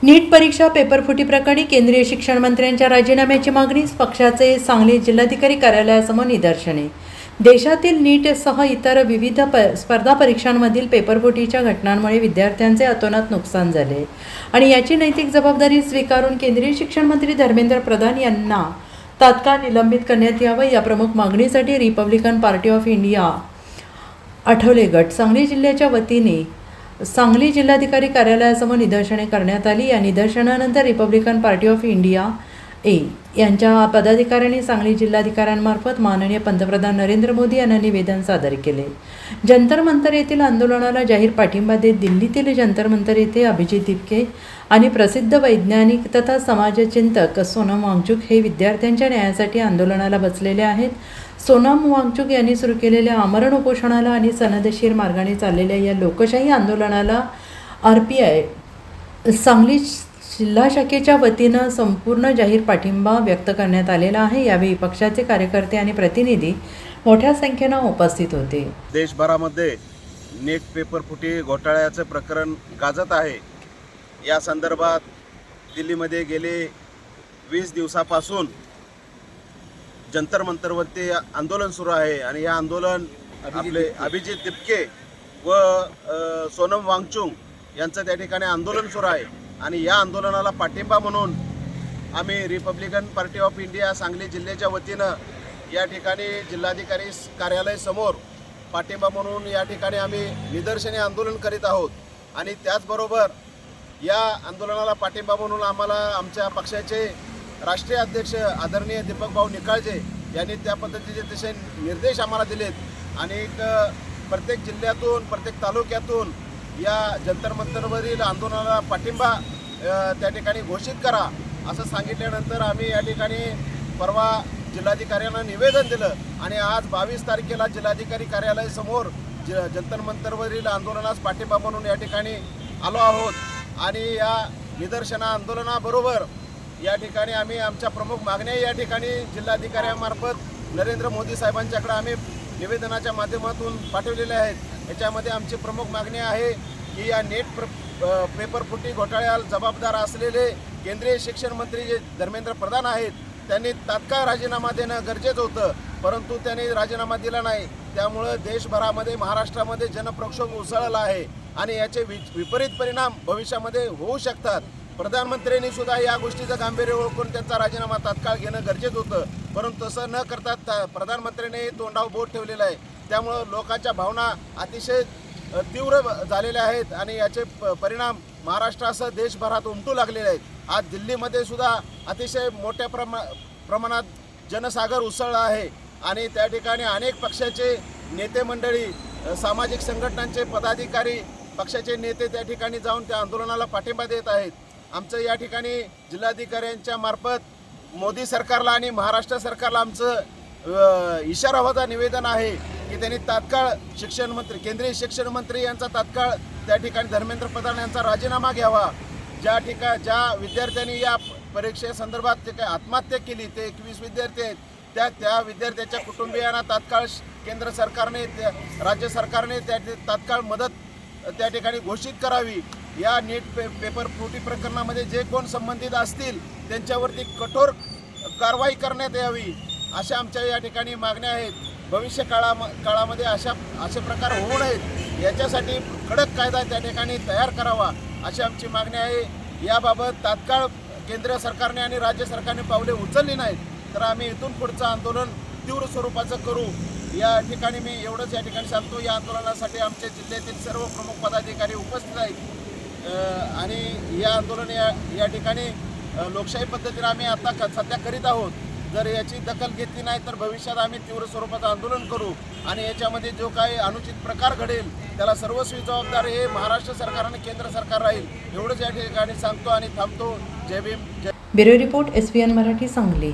नीट परीक्षा पेपरफुटी प्रकरणी केंद्रीय शिक्षण मंत्र्यांच्या राजीनाम्याची मागणी, पक्षाचे सांगली जिल्हाधिकारी कार्यालयासमोर निदर्शने। देशातील नीटसह इतर विविध स्पर्धा परीक्षांमधील पेपरफुटीच्या घटनांमुळे विद्यार्थ्यांचे अतोनात नुकसान झाले आणि याची नैतिक जबाबदारी स्वीकारून केंद्रीय शिक्षण मंत्री धर्मेंद्र प्रधान यांना तात्काळ निलंबित करण्यात यावे या प्रमुख मागणीसाठी Republican party of India Athawale गट सांगली जिल्ह्याच्या वतीने सांगली जिल्हाधिकारी कार्यालयासमोर निदर्शने करण्यात आली। या निदर्शनानंतर रिपब्लिकन पार्टी ऑफ इंडिया यांच्या पदाधिकाऱ्यांनी सांगली जिल्हाधिकाऱ्यांमार्फत माननीय पंतप्रधान नरेंद्र मोदी यांना निवेदन सादर केले। जंतर मंतर येथील आंदोलनाला जाहीर पाठिंबा देत दिल्लीतील जंतर मंतर येथे अभिजित दिपके आणि प्रसिद्ध वैज्ञानिक तथा समाजचिंतक सोनम वांगचुक हे विद्यार्थ्यांच्या न्यायासाठी आंदोलनाला बसलेले आहेत। सोनम वांगचुक यांनी सुरू केलेल्या आमरण उपोषणाला आणि सनदशीर मार्गाने चाललेल्या या लोकशाही आंदोलनाला RPI सांगली जिल्हा शाखेच्या वतीनं संपूर्ण जाहीर पाठिंबा व्यक्त करण्यात आलेला आहे। यावेळी पक्षाचे कार्यकर्ते आणि प्रतिनिधी मोठ्या संख्येनं उपस्थित होते। देशभरामध्ये नीट पेपरफुटी घोटाळ्याचं प्रकरण गाजत आहे। या संदर्भात दिल्लीमध्ये गेले 20 दिवसापासून जंतर मंतरवरती आंदोलन सुरू आहे आणि या आंदोलन आपले अभिजित दिपके व सोनम वांगचुक यांचं त्या ठिकाणी आंदोलन सुरू आहे आणि या आंदोलनाला पाठिंबा म्हणून आम्ही Republican party of India Sangli जिल्ह्याच्या वतीनं या ठिकाणी जिल्हाधिकारी कार्यालय समोर पाठिंबा म्हणून या ठिकाणी आम्ही निदर्शने आंदोलन करीत आहोत आणि त्याचबरोबर या आंदोलनाला पाठिंबा म्हणून आम्हाला आमच्या पक्षाचे राष्ट्रीय अध्यक्ष आदरणीय दीपक भाऊ निकाळजे यांनी त्या पद्धतीचे तसे निर्देश आम्हाला दिलेत आणि प्रत्येक जिल्ह्यातून प्रत्येक तालुक्यातून या जंतर मंतरवरील आंदोलनाला पाठिंबा त्या ठिकाणी घोषित करा असं सांगितल्यानंतर आम्ही या ठिकाणी परवा जिल्हाधिकाऱ्यांना निवेदन दिलं आणि आज 22 तारखेला जिल्हाधिकारी कार्यालयासमोर जंतर मंतरवरील आंदोलनास पाठिंबा म्हणून या ठिकाणी आलो आहोत आणि या निदर्शना आंदोलनाबरोबर या ठिकाणी आम्ही आमच्या प्रमुख मागण्या या ठिकाणी जिल्हाधिकाऱ्यांमार्फत नरेंद्र मोदी साहेबांच्याकडे आम्ही निवेदनाच्या माध्यमातून पाठवलेले आहेत। याच्यामध्ये आमची प्रमुख मागणी आहे की या नीट पेपरफुटी घोटाळ्याला जबाबदार असलेले केंद्रीय शिक्षण मंत्री जे धर्मेंद्र प्रधान आहेत त्यांनी तात्काळ राजीनामा देणं गरजेचं होतं, परंतु त्यांनी राजीनामा दिला नाही। त्यामुळं देशभरामध्ये महाराष्ट्रामध्ये जनप्रक्षोभ उसळला आहे आणि याचे विपरीत परिणाम भविष्यामध्ये होऊ शकतात। प्रधानमंत्र्यांनी सुद्धा या गोष्टीचं गांभीर्य ओळखून त्यांचा राजीनामा तात्काळ घेणं गरजेचं होतं, परंतु तसं न करता प्रधानमंत्र्यांनी तोंडावर बोट ठेवलेलं आहे। त्यामुळं लोकांच्या भावना अतिशय तीव्र झालेल्या आहेत आणि याचे परिणाम महाराष्ट्रासह देशभरात उमटू लागलेले आहेत। आज दिल्लीमध्ये सुद्धा अतिशय मोठ्या प्रमाणात जनसागर उसळला आहे आणि त्या ठिकाणी अनेक पक्षाचे नेते मंडळी, सामाजिक संघटनांचे पदाधिकारी, पक्षाचे नेते त्या ठिकाणी जाऊन त्या आंदोलनाला पाठिंबा देत आहेत। आमचं या ठिकाणी जिल्हाधिकाऱ्यांच्या मार्फत मोदी सरकारला आणि महाराष्ट्र सरकारला आमचं इशारावादा निवेदन आहे की त्यांनी तात्काळ केंद्रीय शिक्षण मंत्री यांचा तात्काळ त्या ठिकाणी धर्मेंद्र प्रधान यांचा राजीनामा घ्यावा। ज्या विद्यार्थ्यांनी या परीक्षेसंदर्भात जे काही आत्महत्या केली ते 21 विद्यार्थी आहेत त्या विद्यार्थ्यांच्या कुटुंबियांना तात्काळ केंद्र सरकारने राज्य सरकारने तात्काळ मदत त्या ठिकाणी घोषित करावी। या नीट पेपरफुटी प्रकरणामध्ये जे कोण संबंधित असतील त्यांच्यावरती कठोर कारवाई करण्यात यावी अशा आमच्या या ठिकाणी मागण्या आहेत। भविष्य काळामध्ये असे प्रकार होऊ नयेत याच्यासाठी कडक कायदा त्या ठिकाणी तयार करावा अशी आमची मागणी आहे। याबाबत तात्काळ केंद्र सरकारने आणि राज्य सरकारने पावले उचलली नाहीत तर आम्ही इथून पुढचं आंदोलन तीव्र स्वरूपाचं करू। या ठिकाणी मी एवढंच या ठिकाणी सांगतो। या आंदोलनासाठी आमच्या जिल्ह्यातील सर्व प्रमुख पदाधिकारी उपस्थित आहेत आणि या आंदोलन या ठिकाणी लोकशाही पद्धतीने आम्ही आता सध्या करीत आहोत। जर याची दखल घेतली नाही तर भविष्यात आम्ही तीव्र स्वरूपाचं आंदोलन करू आणि याच्यामध्ये जो काही अनुचित प्रकार घडेल त्याला सर्वस्वी जबाबदार हे महाराष्ट्र सरकार आणि केंद्र सरकार राहील एवढंच या ठिकाणी सांगतो आणि थांबतो। जय Bhim. Bureau report SBN Marathi Sangli.